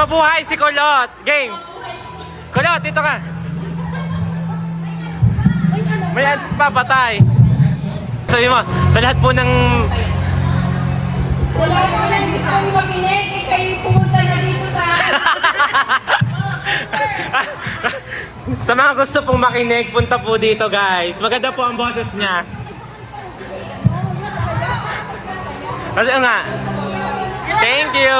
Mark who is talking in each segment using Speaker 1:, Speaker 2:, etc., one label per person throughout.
Speaker 1: mabuhay si Kulot. Game. Kulot, dito ka. May ads pa, patay. Sabi mo, sa lahat po ng...
Speaker 2: Wala ko na gusto makinig, eh kayo pumunta na dito sa...
Speaker 1: Sa mga gusto pong makinig, punta po dito guys. Maganda po ang boses niya. Kasi nga. Thank you.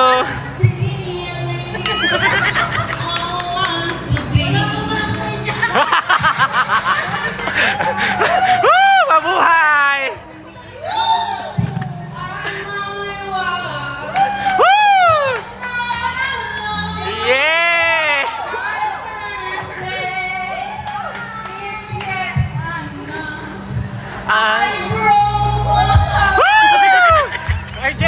Speaker 1: Woo! Mabuhay! Woo! Yeah! RJ!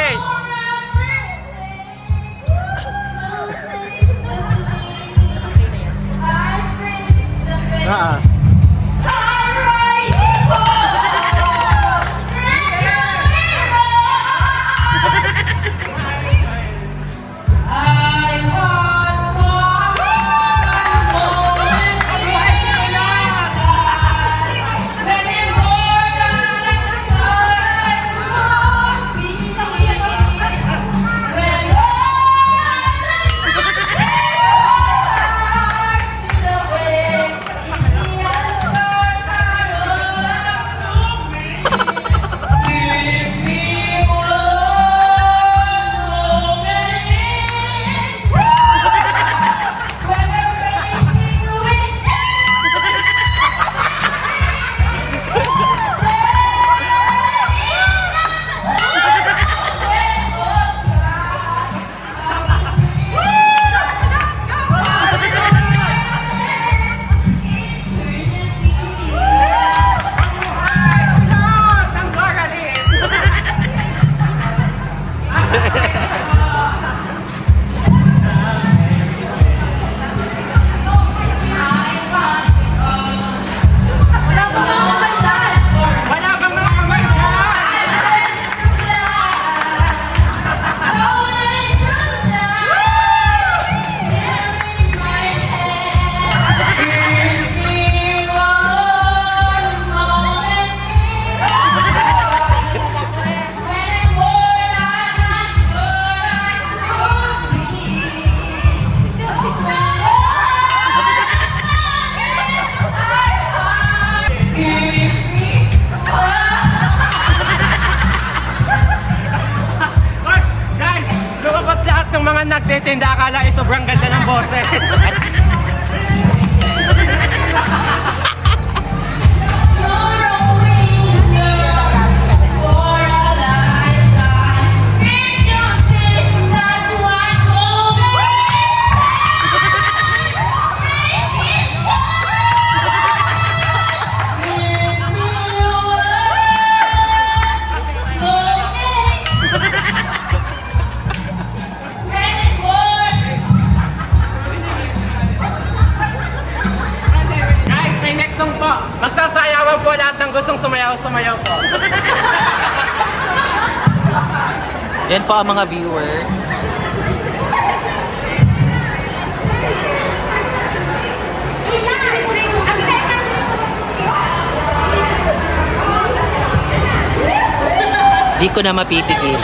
Speaker 1: Nagtitinda, akala ay sobrang ganda ng boses. Magsasayawan po lahat ng gustong sumayaw po.
Speaker 3: Yan po ang mga viewers. Di ko na mapipigil.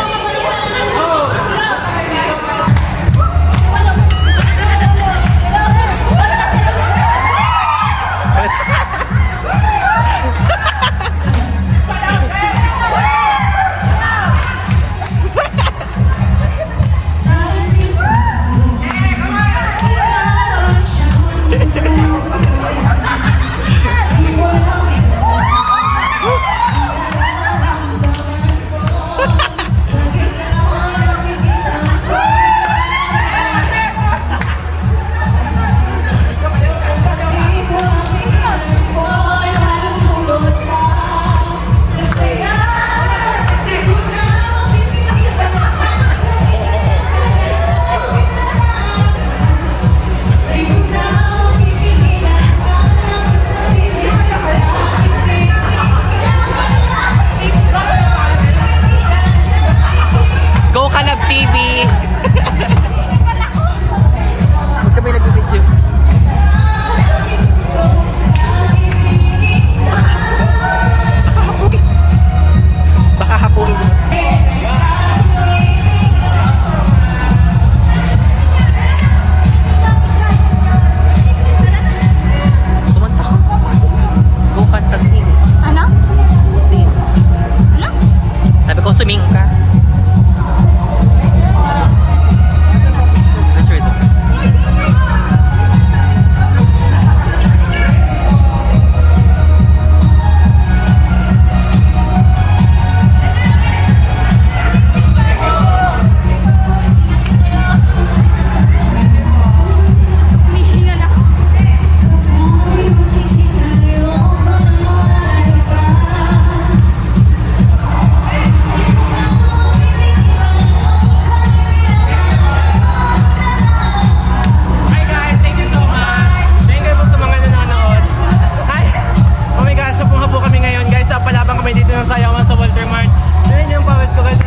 Speaker 1: nagpapalabang kami dito ng sayawan sa Walter Mart. Yun yung pawis ko guys.